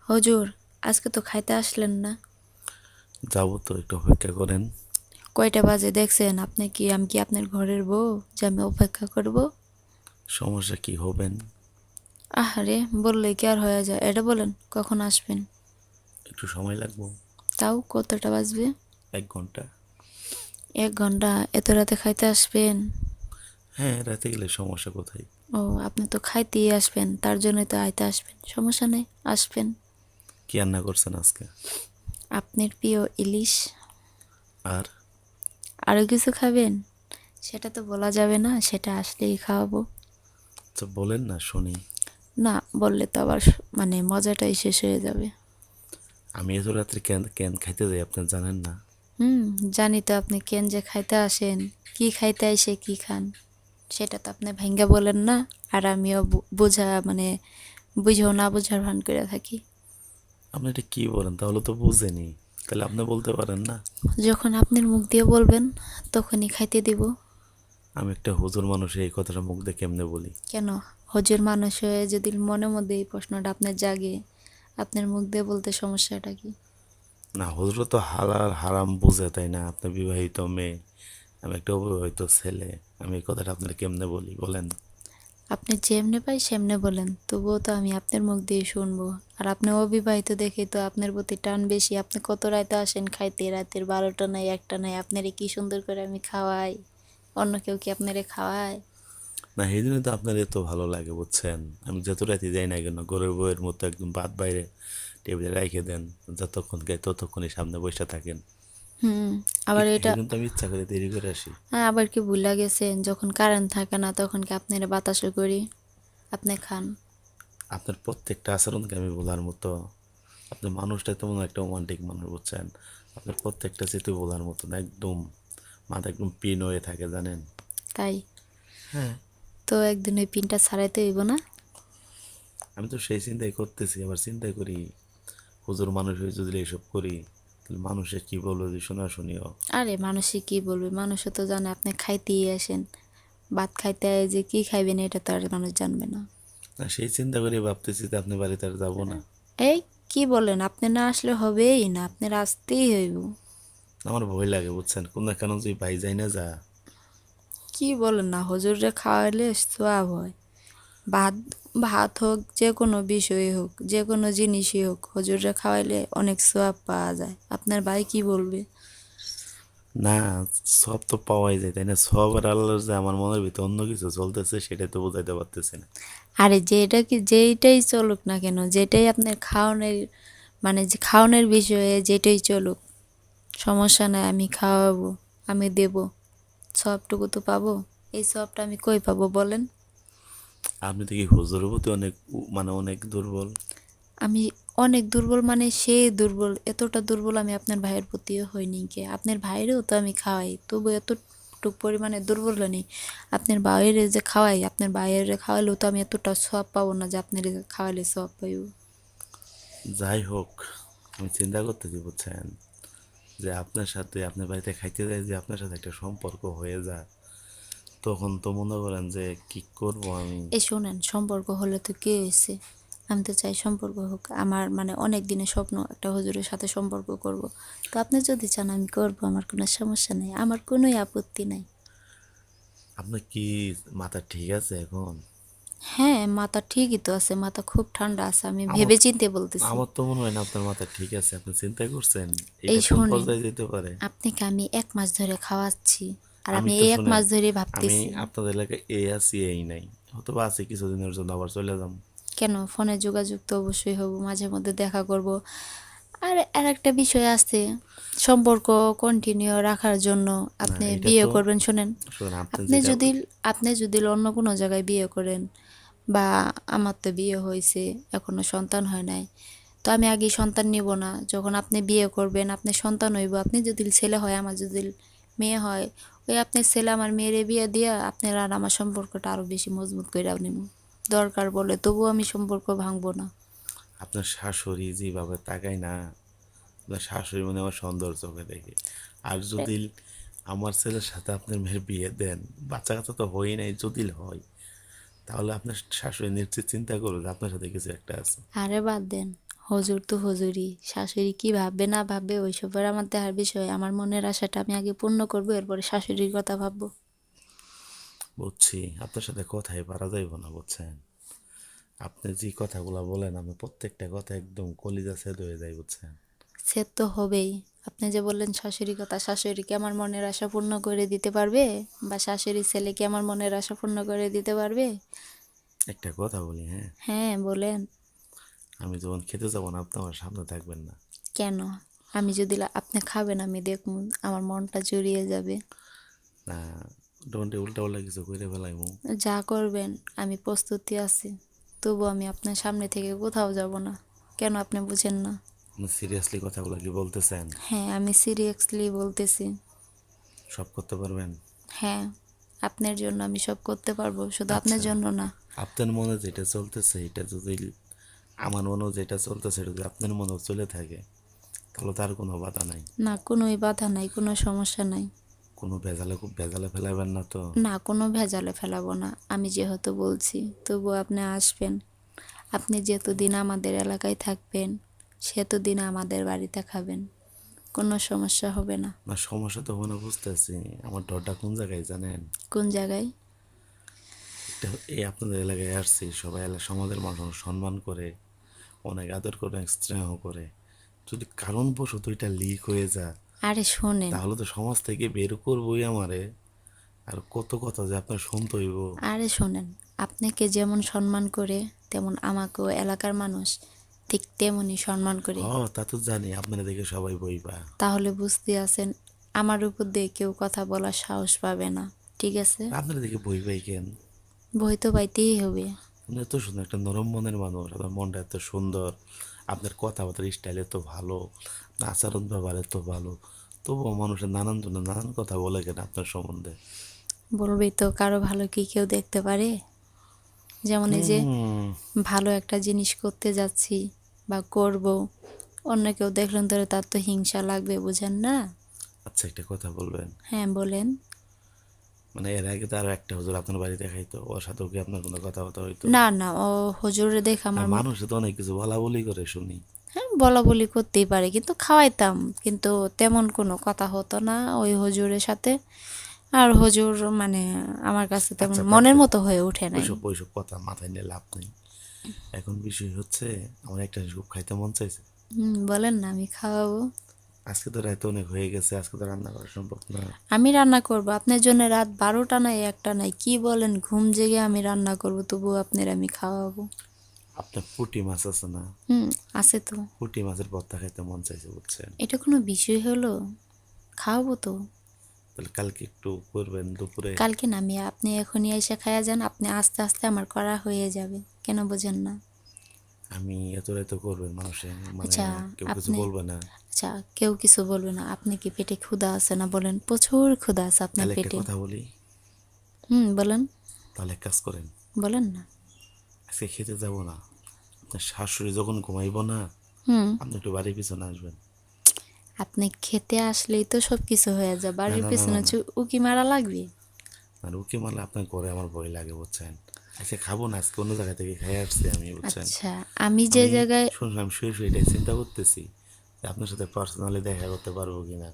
হুজুর, আজকে তো খাইতে আসলেন না। যাবো তো, একটু অপেক্ষা করেন। কয়টা বাজে দেখছেন? আমি কি আপনার ঘরের বউ যে আমি অপেক্ষা করব? সমস্যা কি হবেন? আহারে, বললে কি আর হয়ে যায়? এটা বলেন কখন আসবেন? একটু সময় লাগবো। তাও কতটা বাজবে? 1 ঘন্টা। 1 ঘন্টা? এত রাতে খাইতে আসবেন? হ্যাঁ, রাতে গেলে সমস্যা কোথায়? ও, আপনি তো খাইতেই আসবেন, তার জন্যই তো আইতে আসবেন। সমস্যা নেই, আসবেন। কি রান্না করছেন আজকে? আপনার প্রিয় ইলিশ। আর আরো কিছু খাবেন? সেটা তো বলা যাবে না, সেটা আসলেই খাওয়াবো। আচ্ছা, বলেন না শুনি। না, বললে তো আবার মজাটাই শেষ হয়ে যাবে। আমি এত রাত্রে কেন কেন খাইতে যাই আপনি জানেন না? হুম, জানি তো আপনি কেন যে খাইতে আসেন। কি খাইতে এসে কি খান সেটা তো আপনি ভাইঙ্গা বলেন না। আর আমিও বোঝা বুঝেও না বোঝার ভান করে থাকি। আপনি এটা কি বলেন? তাহলে তো বুঝেনি। তাহলে আপনি বলতে পারেন না? যখন আপনার মুখ দিয়ে বলবেন তখনই খাইতে দিব। আমি একটা হুজুর মানুষ, এই কথাটা মুখ দিয়ে কেমনে বলি? কেন? হজের মানুষ হয়ে যদি মনের মধ্যে এই প্রশ্নটা আপনার জাগে, আপনার মুখ দিয়ে বলতে সমস্যাটা কি? না, হুজুর তো হালাল হারাম বুঝে, তাই না? আপনি বিবাহিত মেয়ে, আমি একটা অবিবাহিত ছেলে। আমি এই কথাটা আপনার কেমনে বলি বলেন? আপনি যেমনে পাই সেমনে বলেন, তবুও তো আমি আপনার মুখ দিয়ে শুনবো। আর আপনি অবিবাহিত দেখে তো আপনার প্রতি টান বেশি। আপনি কত রাতে আসেন খাইতে, রাতের 12টা নাই, 1টা নাই, আপনারে কি সুন্দর করে আমি খাওয়াই। অন্য কেউ কি আপনারে খাওয়ায়? না, এই জন্য তো আপনার এত ভালো লাগে বুঝছেন। আমি যত রাতে যাই না কেন, ঘরের বউয়ের মতো একদম ভাত বাইরে টেবিলে রেখে দেন। যতক্ষণ গাই ততক্ষণই সামনে বসে থাকেন। হুম। আবার এই এটা, জন্য তো আমি ইচ্ছা করে দেরি করে আসি। হ্যাঁ, আবার কি ভুলা গেছেন, যখন কারেন্ট থাকে না তখন কি আপনারা বাতাসও করি, আপনি খান। আপনার প্রত্যেকটা আচরণকে আমি বলার মতো? আপনি মানুষটা তেমন একটা রোমান্টিক মানুষ বুঝছেন। আপনার প্রত্যেকটা স্মৃতি বলার মতন একদম, মাথা একদম পিন হয়ে থাকে জানেন। তাই? হ্যাঁ। তো একদিন ওই পিনটা ছাড়াইতে হইব না? আমি তো সেই চিন্তাই করতেছি, আবার চিন্তাই করি হুজুর মানুষ হয়ে যদি এইসব করি তাহলে মানুষে কি বলবো, যে শোনা শুনিও। আরে, মানুষে কি বলবে? মানুষও তো জানে আপনি খাইতেই আসেন। ভাত খাইতে আয় যে কি খাইবেন এটা তো আর মানুষ জানবে না। না, সেই চিন্তা করে ভাবতেছি যে আপনি বাড়িতে আর যাবো না। এই, কি বলেন? আপনি না আসলে হবেই না, আপনার আসতেই হইব। আমার ভয় লাগে বুঝছেন, কোন না কেন যদি ভাই যাই না যা। কি বলেন না? হুজুরে খাওয়াইলে সওয়াব হয়। ভাত, ভাত হোক, যে কোনো বিষয় হোক, যে কোনো জিনিসই হোক, হুজুরে খাওয়াইলে অনেক সওয়াব পাওয়া যায়। আপনার ভাই কি বলবে? না, সব তো পাওয়াই যায় তাই না? সব আর আল্লাহর, যে আমার মনের ভিতরে অন্য কিছু চলতেছে সেটাই তো বোঝাইতে পারতেছি না। আরে, যেইটাই চলুক না কেন, যেটাই আপনার খাওয়ানোর, যে খাওয়ানোর বিষয়ে যেটাই চলুক, সমস্যা নাই, আমি খাওয়াবো, আমি দেব। সবটুকু তো পাবো। এই সবটা আমি কই পাবো বলেন? আপনি তো কি হুজুরের প্রতি অনেক অনেক দুর্বল? আমি অনেক দুর্বল? সেই দুর্বল, এতটা দুর্বল আমি আপনার ভাইয়ের প্রতিও হইনি কে? আপনার ভাইয়েরও তো আমি খাওয়াই, তবু এতটুক পরিমাণে দুর্বল নেই। আপনার ভাইয়ের যে খাওয়াই, আপনার ভাইয়ের খাওয়াইলেও তো আমি এতটা সব পাবো না যে আপনার খাওয়াইলে সব পাইব। যাই হোক, আমি চিন্তা করতেছি বুঝছেন, যে আপনার সাথে আপনার বাড়িতে খাইতে যাই, যে আপনার সাথে একটা সম্পর্ক হয়ে যায়, তখন তো মনে করেন যে কি করব আমি। এই শোনেন, সম্পর্ক হলে তো কি হয়েছে? আমি তো চাই সম্পর্ক হোক। আমার অনেক দিনের স্বপ্ন একটা হুজুরের সাথে সম্পর্ক করব। তো আপনি যদি চান আমি করব, আমার কোনো সমস্যা নেই, আমার কোনোই আপত্তি নাই। আপনার কি মাথা ঠিক আছে এখন? হ্যাঁ, মাথা ঠিকই তো আছে, মাথা খুব ঠান্ডা আছে, আমি আমার ভেবে চিন্তে বলতেছি। আমার তো মনে হয় না আপনার মাথা ঠিক আছে। আপনি চিন্তা করছেন এই এটা কোন শোনেন, পর্যায়ে যেতে পারে? আপনাকে আমি 1 মাস ধরে খাওয়াচ্ছি, আর আমি আমি তো এই এক শুনেন, মাস ধরে আমি ভাবতেছি। আপনাদের এলাকায় এই আছি এই নাই, হয়তো বা আছি কিছুদিনের জন্য, আবার চলে যাম। কেন? ফোনে যোগাযোগ তো অবশ্যই হব, মাঝে মধ্যে দেখা করব। আর একটা বিষয় আছে, সম্পর্ক কন্টিনিউ রাখার জন্য না, আপনি এটা বিয়ে তো করবেন। শোনেন, শুনেন আপনি আপনি যেটা। যদি আপনি যদি অন্য কোনো জায়গায় বিয়ে করেন, বা আমার তো বিয়ে হয়েছে, এখনো সন্তান হয় নাই, তো আমি আগে সন্তান নিব না? যখন আপনি বিয়ে করবেন, আপনি সন্তান হইব, আপনি যদি ছেলে হয়, আমার যদি মেয়ে হয়, ওই আপনার ছেলে আমার মেয়েরে বিয়ে দিয়া আপনার আর আমার সম্পর্কটা আরো বেশি মজবুত করে নেব। দরকার বলে তবুও আমি সম্পর্ক ভাঙবো না। আপনার শাশুড়ি যেভাবে তাকায় না, আপনার শাশুড়ি মানে আমার সৌন্দর্য চোখে দেখে। আর যদি আমার ছেলের সাথে আপনার মেয়ের বিয়ে দেন, বাচ্চা কাচ্চা তো হয়ই নাই, যদি হয় তাহলে আপনার শাশুড়ি নিশ্চিত চিন্তা করবে যে আপনার সাথে কিছু একটা আছে। আরে বাদ দেন, হুজুর তো হুজুরই, শাশুড়ি কি ভাববে না ভাববে ওইসবের আমার দেখার বিষয়। আমার মনের আশাটা আমি আগে পূর্ণ করবো, এরপরে শাশুড়ির কথা ভাববো। বুঝছি, আপনার সাথে কথাই পারা যাইব না বুঝছেন। আপনি যে কথাগুলো বলেন আমি প্রত্যেকটা কথা একদম কলিজা সেদ হয়ে যায় বুঝছেন। সে তো হবেই। আপনি যে বললেন শাশুড়ি কথা, শাশুড়ি কি আমার মনের আশা পূর্ণ করে দিতে পারবে? বা শাশুড়ির ছেলে কি আমার মনের আশা পূর্ণ করে দিতে পারবে? একটা কথা বলি, হ্যাঁ, হ্যাঁ বলেন। আমি যখন খেতে যাবো না আপনি আমার সামনে থাকবেন না। কেন? আমি যদি আপনি খাবেন আমি দেখব, আমার মনটা জুড়িয়ে যাবে। না, মোটামুটি উল্টা উল্টা কিছু করে ফেলাইমু। যা করবেন আমি প্রস্তুতি আছি, তবু আমি আপনার সামনে থেকে কোথাও যাব না। কেন আপনি বুঝেন না? আপনি সিরিয়াসলি কথাগুলো কি বলতেছেন? হ্যাঁ আমি সিরিয়াসলি বলতেছি। সব করতে পারবেন? হ্যাঁ, আপনার জন্য আমি সব করতে পারবো, শুধু আপনার আচ্ছা, জন্য না। আপনার মনে যেটা চলতেছে এটা যদি আমার মনেও যেটা চলতেছে এটা যদি আপনার মনেও চলে থাকে তাহলে তার কোনো বাধা নাই। না, কোনোই বাধা নাই, কোনো সমস্যা নাই। কোনো ভেজালে ফেলাবেন না তো? না, কোনো ভেজালে ফেলাবো না। আমি যেহেতু বলছি, তবু আপনি আসবেন। আপনি যতদিন আমাদের এলাকায় থাকবেন সেতদিন আমাদের বাড়িতে খাবেন, কোনো সমস্যা হবে না। না, সমস্যা তো মনে বুঝতেছি, আমার ডরটা কোন জায়গায় জানেন? কোন জায়গায়? এটা এই আপনাদের এলাকায় আসছি, সবাই সমাজের মানুষ সম্মান করে, অনেক আদর করে, অনেক স্নেহ করে। যদি কারণবশত এটা লিক হয়ে যায় আরে শোনেন, তাহলে তো সমাজ থেকে বের করবোই আমারে। আর কত কথা যে আপনার শুনতে হইব। আরে শোনেন, আপনাকে যেমন সম্মান করে তেমন আমাকেও এলাকার মানুষ ঠিক তেমনই সম্মান করে। হ, তা তো জানি, আপনারা দেখে সবাই বইবা। তাহলে বুঝতে আছেন, আমার উপর দিয়ে কেউ কথা বলার সাহস পাবে না, ঠিক আছে? আপনারা দেখে বইবাই কেন? ভয় তো পাইতেই হবে। আপনি এত সুন্দর একটা নরম মনের মানুষ, আপনার মনটা এত সুন্দর, আপনার কথাবার্তার স্টাইল এত ভালো, আপনার আচরণ ব্যবহার এত ভালো, তবুও মানুষের নানান জন্য নানান কথা বলে কেন আপনার সম্বন্ধে? বলবেই তো, কারো ভালো কি কেউ দেখতে পারে? যেমন এই যে হুম, ভালো একটা জিনিস করতে যাচ্ছি বা করব, অন্য কেউ দেখলেন ধরে তার তো হিংসা লাগবে, বুঝেন না? আচ্ছা, একটা কথা বলবেন, হ্যাঁ বলেন। মানে এর আগে তো আরো একটা হুজুর আপনার বাড়িতে খাইতো, ওর সাথেও কি আপনার কোনো কথাবার্তা হইতো? না না, ও হুজুরে দেখে আর আমার মানুষে তো অনেক কিছু বলা বলি করে শুনি। হ্যাঁ বলা বলি করতেই পারে, কিন্তু খাওয়াইতাম, কিন্তু তেমন কোনো কথা হতো না ওই হুজুরের সাথে। আর হুজুর মানে আমার কাছে তেমন আচ্ছা, বাদ মনের দেন, মতো হয়ে ওঠে নাই। ওইসব ওইসব কথা মাথায় নিয়ে লাভ নেই। এখন বিষয় হচ্ছে, আমার একটা জিনিস খুব খাইতে মন চাইছে। বলেন না, আমি খাওয়াবো। আজকে তো রাত অনেক হয়ে গেছে, আজকে তো রান্না করা সম্ভব না। আমি রান্না করব আপনার জন্য, রাত 12টা নাই 1টা নাই, কি বলেন, ঘুম জেগে আমি রান্না করব, তবুও আপনার আমি খাওয়াবো। আপনার পুঁটি মাছ আছে না? আছে তো। পুঁটি মাছের ভর্তা খাইতে মন চাইছে বুঝছেন। এটা কোনো বিষয় হলো? খাওয়াবো তো। তাহলে কালকে একটু করবেন দুপুরে। কালকে না, আমি আপনি এখনই এসে খাইয়া যান, আপনি আস্তে আস্তে আমার করা হয়ে যাবে, কেন বোঝেন না? আমি এত রাতে করবেন মানুষে, মানে আচ্ছা কেউ কিছু আপনি, বলবে না? আচ্ছা কেউ কিছু বলবে না। আপনি কি পেটে ক্ষুধা আছে না বলেন? প্রচুর ক্ষুধা আছে আপনার তাহলে একটা পেটে। কথা বলি, বলেন। তাহলে এক কাজ করেন, বলেন না। আজকে খেতে যাব না, আপনার শাশুড়ি যখন ঘুমাইব না আপনি একটু বাড়ির পিছনে আসবেন। আপনি খেতে আসলেই তো সব কিছু হয়ে যায়, না বাড়ির না না না পেছনে না, উকি মারা লাগবে? আর উকি মারলে আপনার ঘরে আমার ভয় লাগে বুঝছেন। আজকে খাবো না, আজকে অন্য জায়গা থেকে খাই আসছি আমি বুঝছেন। আচ্ছা, আমি যে আমি জায়গায়, শুনুন, আমি শুয়ে শুয়ে এটাই চিন্তা করতেছি যে আপনার সাথে পার্সোনালি দেখা করতে পারবো কিনা।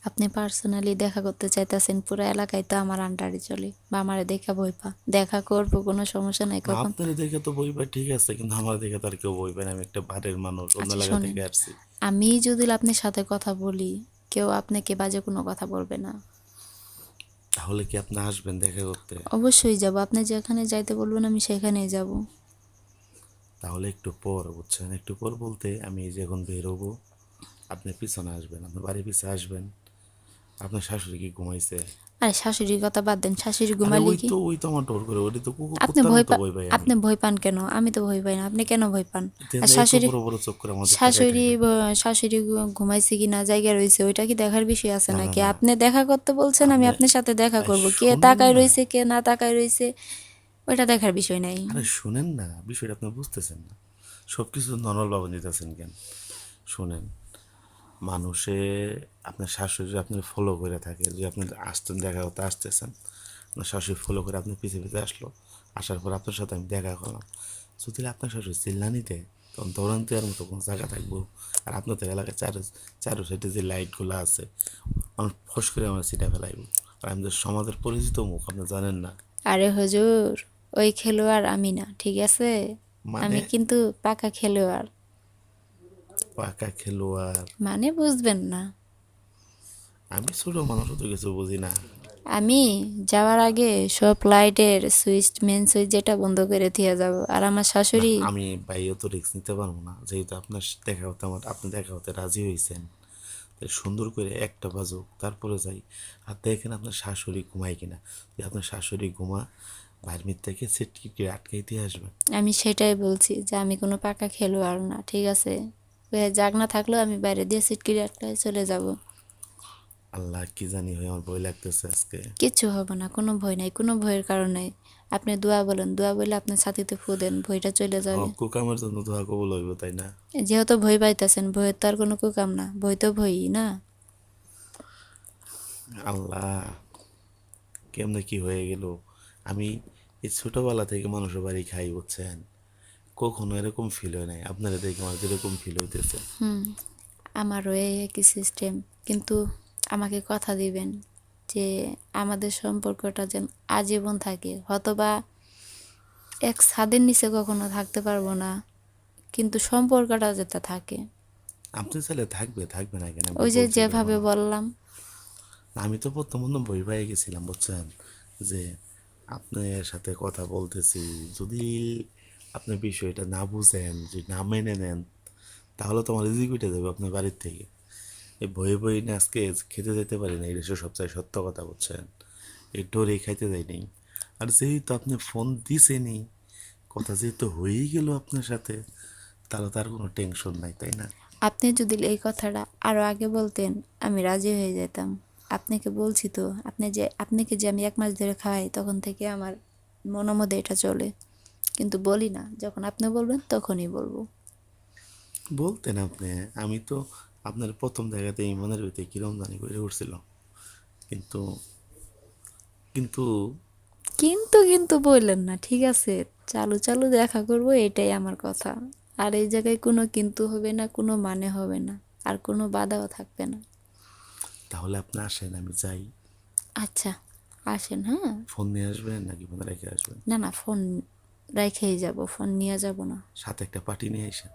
আপনি পার্সোনালি দেখা করতে চাইতেছেন, পুরো এলাকায় তো আমার আন্ডারে চলে, বা আমারে দেখা ভয় পা। দেখা করবো, কোনো সমস্যা নাই না, কখন। আপনার দেখে তো বই পাই ঠিক আছে, কিন্তু আমার দেখে তো আর কেউ বই পায় না, আমি একটা বাড়ির মানুষ, অন্য আচ্ছা এলাকা শোনেন, থেকে আসছি। আমি যদি আপনার সাথে কথা বলি, কেউ আপনাকে বাজে কোনো কথা বলবে না। তাহলে কি আপনি আসবেন দেখা করতে? অবশ্যই যাব, আপনি যেখানে যাইতে বলবেন আমি সেখানেই যাব। তাহলে একটু পর বুঝছেন, একটু পর বলতে আমি এই যে এখন বেরোবো, আপনি পিছনে আসবেন, আপনার বাড়ির পিছনে আসবেন। আপনার শাশুড়ি কি ঘুমাইছে? আরে শাশুড়ির কথা বাদ দেন, শাশুড়ি আরে ঘুমালি ওই কি? তো ওই তো আমার ডোর করে, ওইটা তো আপনি কুত্তার ভয় মতো পা, বই পাই আমি। আপনি ভয় পান কেন? আমি তো ভয় পাই না, আপনি কেন ভয় পান? দেন আর এত শাশুড়ি, বড় বড় চোখ করে আমাদের তাকাই শাশুড়ি থাকে। শাশুড়ি ঘুমাইছে কি না জায়গা রয়েছে ওইটা কি দেখার বিষয় আছে না না নাকি? না, আপনি দেখা করতে বলছেন, আমি আপনি আপনার সাথে দেখা করব, কে শুনেন তাকায় না। রয়েছে কে না তাকায় রয়েছে ওইটা দেখার বিষয় নাই। আরে শুনেন না, বিষয়টা আপনি বুঝতেছেন না, সব কিছু নর্মাল ভাবে নিতেছেন কেন? শুনেন, মানুষে, আপনার শাশুড়ি যদি আপনার ফলো করে থাকে, যে আপনি আসতেন দেখা করতে আসতেছেন, আপনার শাশুড়ি ফলো করে আপনার পিছে পিছে আসলো, আসার পর আপনার সাথে আমি দেখা করলাম, যদি আপনার শাশুড়ি চিল্লানি দেয় তখন দৌড়ান দেওয়ার মতো কোনো জায়গা থাকবো? আর আপনাদের এলাকায় চারো সাইডে যে লাইটগুলো আছে, আমার ফস করে আমার সিটা ফেলাইব। আর আমি তো সমাজের পরিচিত মুখ, আপনি জানেন না। আরে হুজুর, ওই খেলোয়াড় আমি না, ঠিক আছে? মানে আমি কিন্তু পাকা খেলোয়াড়। পাকা খেলোয়াড়? মানে বুঝবেন না। আমি ছোট মানুষ, তো কিছু বুঝি না। আমি যাওয়ার আগে সব লাইটের সুইচ, মেন সুইচ যেটা বন্ধ করে দিয়ে যাব। আর আমার না, শাশুড়ি, আমি বাইরে তো রিস্ক নিতে পারবো না, যেহেতু আপনার দেখা হতে আপনি দেখা হতে রাজি হয়েছেন। তাই সুন্দর করে একটা বাজুক, তারপরে যাই। আর দেখেন আপনার শাশুড়ি ঘুমায় কিনা। যে আপনার শাশুড়ি ঘুমা, বাইরের থেকে সিটকে আটকাই দিয়ে আসবেন। আমি সেটাই বলছি যে আমি কোনো পাকা খেলোয়াড় না, ঠিক আছে? জাগ না থাকলেও আমি বাইরে দিয়ে সিটকিরি আটকায় চলে যাব। আল্লাহ, কি জানি হয়, আমার ভয় লাগতেছে আজকে। কিচ্ছু হবে না, কোনো ভয় নাই, কোনো ভয়ের কারণ নাই। আপনি দোয়া বলেন, দোয়া বলে আপনার ছাতিতে ফু দেন, ভয়টা চলে যাবে। কুকামের জন্য দোয়া কবুল হইব, তাই না? যেহেতু ভয় পাইতেছেন, ভয়ের তো আর কোনো কুকাম না, ভয় তো ভয়ই না। আল্লাহ, কেমনে কি হয়ে গেল। আমি এই ছোটবেলা থেকে মানুষের বাড়ি খাই, বুঝছেন? কখনো এরকম ফিল হয় নাই, আপনারা দেখে আমার যেরকম ফিল হইতেছে। আমারও এই একই সিস্টেম, কিন্তু আমাকে কথা দিবেন যে আমাদের সম্পর্কটা যেন আজীবন থাকে। হয়তোবা এক ছাদের নিচে কখনো থাকতে পারবো না, কিন্তু সম্পর্কটা যেটা থাকে। আপনি চাইলে থাকবে, থাকবে না কেন? আমি ওই যে বলছি যেভাবে কখনো? বললাম। আমি তো প্রথম বই পাই গেছিলাম, বুঝছেন? যে আপনার সাথে কথা বলতেছি, যদি আপনি বিষয়টা না বুঝেন, যদি না মেনে নেন, তাহলে তো আমার রিজিক উঠে যাবে আপনার বাড়ির থেকে। এই বই না আজকে খেতে যেতে পারি না, এটা সবচেয়ে সত্য কথা, বুঝছেন? এই ডোরে খাইতে যাই নাই। আর যেহেতু আপনি ফোন দিছেনই, কথা যেহেতু হয়েই গেল আপনার সাথে, তাহলে তার কোনো টেনশন নাই, তাই না? আপনি যদি এই কথাটা আরো আগে বলতেন, আমি রাজি হয়ে যেতাম। আপনাকে বলছি তো, আপনাকে যে আমি 1 মাস ধরে খাওয়াই, তখন থেকে আমার মনের মধ্যে এটা চলে। কিন্তু বলি না, যখন আপনি বলবেন তখনই বলবো। বলতেন আপনি। আমি তো আপনার প্রথম জায়গাতেই মনের ভিতরে কিরম জানি করে উঠছিল। কিন্তু কিন্তু কিন্তু বললেন না, ঠিক আছে? চালু চালু দেখা করব, এটাই আমার কথা। আর এই জায়গায় কোনো কিন্তু হবে না, কোনো মানে হবে না, আর কোনো বাধাও থাকবে না। তাহলে আপনি আসেন, আমি যাই। আচ্ছা, আসেন, হ্যাঁ। ফোন নিয়ে আসবেন নাকি ফোন রেখে আসবেন? না না, ফোন রেখেই যাব, ফোন নিয়ে যাব না। সাথে একটা পার্টি নিয়ে আসেন।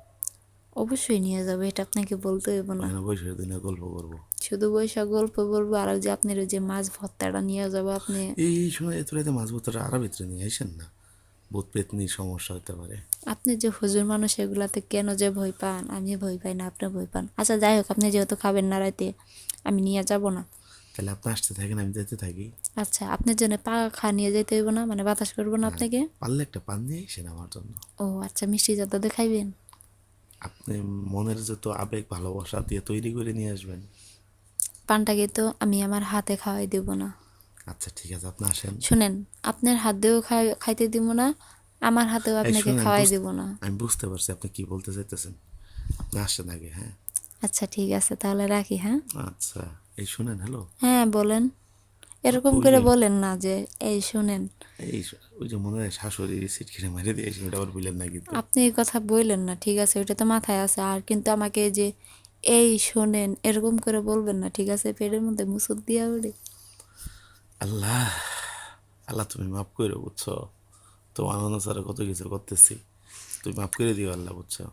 অবশ্যই নিয়ে যাব, এটা আপনাকে বলতে হইব না। ওখানে বসে দিনে গল্প করবো। শুধু বৈশাখ গল্প বলবো, আর ওই যে আপনার ওই যে মাছ ভর্তাটা নিয়ে যাব আপনি। এই সময় এত রাতে মাছ ভর্তাটা আরো ভিতরে নিয়ে আসেন না, ভূত পেতনির সমস্যা হতে পারে। আপনি যে হুজুর মানুষ, এগুলাতে কেন যে ভয় পান? আমি ভয় পাই না, আপনি ভয় পান। আচ্ছা যাই হোক, আপনি যেহেতু খাবেন না রাইতে, আমি নিয়ে যাব না। তাহলে আপনি আসতে থাকেন, আমি যেতে থাকি। আচ্ছা, আপনার জন্য পাখা নিয়ে যেতে হইব না, মানে বাতাস করবো না হ্যাঁ, আপনাকে? পারলে একটা পান নিয়ে আসেন আমার জন্য। ও আচ্ছা, মিষ্টি জাত দেখাইবেন? আপনি মনের যত আবেগ ভালোবাসা দিয়ে তৈরি করে নিয়ে আসবেন। পানটাকে তো আমি আমার হাতে খাওয়াই দেব না। আচ্ছা ঠিক আছে, আপনি আসেন। শুনেন, আপনার হাত দিয়েও খাইতে দিব না, আমার হাতেও এই আপনাকে শুনুন, খাওয়াই দেব না। আমি বুঝতে পারছি আপনি কি বলতে চাইতেছেন। আপনি আসেন আগে, হ্যাঁ? আচ্ছা ঠিক আছে, তাহলে রাখি, হ্যাঁ। আচ্ছা, এই শুনেন, হ্যালো। হ্যাঁ বলেন। এরকম ওই করে যে বলেন না যে এই শুনেন। ওই যে মনে হয় শাশুড়ি সিট খেটে মেরে দিয়েছে, ওটা আবার বললেন না কিন্তু। আপনি এই কথা বললেন না, ঠিক আছে? ওইটা তো মাথায় আছে। আর কিন্তু আমাকে এই যে এই শোনেন এরকম করে বলবেন না, ঠিক আছে? পেটের মধ্যে মুসুর দিয়া উঠে। আল্লাহ, আল্লাহ তুমি মাফ করে, বুঝছো? তোমার অনুসারে কত কিছু করতেছি, তুমি মাফ করে দিও আল্লাহ, বুঝছো?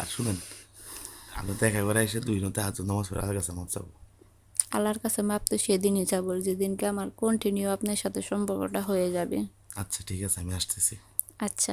আর শুনেন, আমরা দেখা করে এসে দুই নতে হাত নামাজ পড়ে আল্লাহর কাছে মাপ চাবো। আল্লাহর কাছে মাপ তো সেদিনই যাবো, যেদিনকে আমার কন্টিনিউ আপনার সাথে সম্পর্কটা হয়ে যাবে। আচ্ছা ঠিক আছে, আমি আসতেছি। আচ্ছা।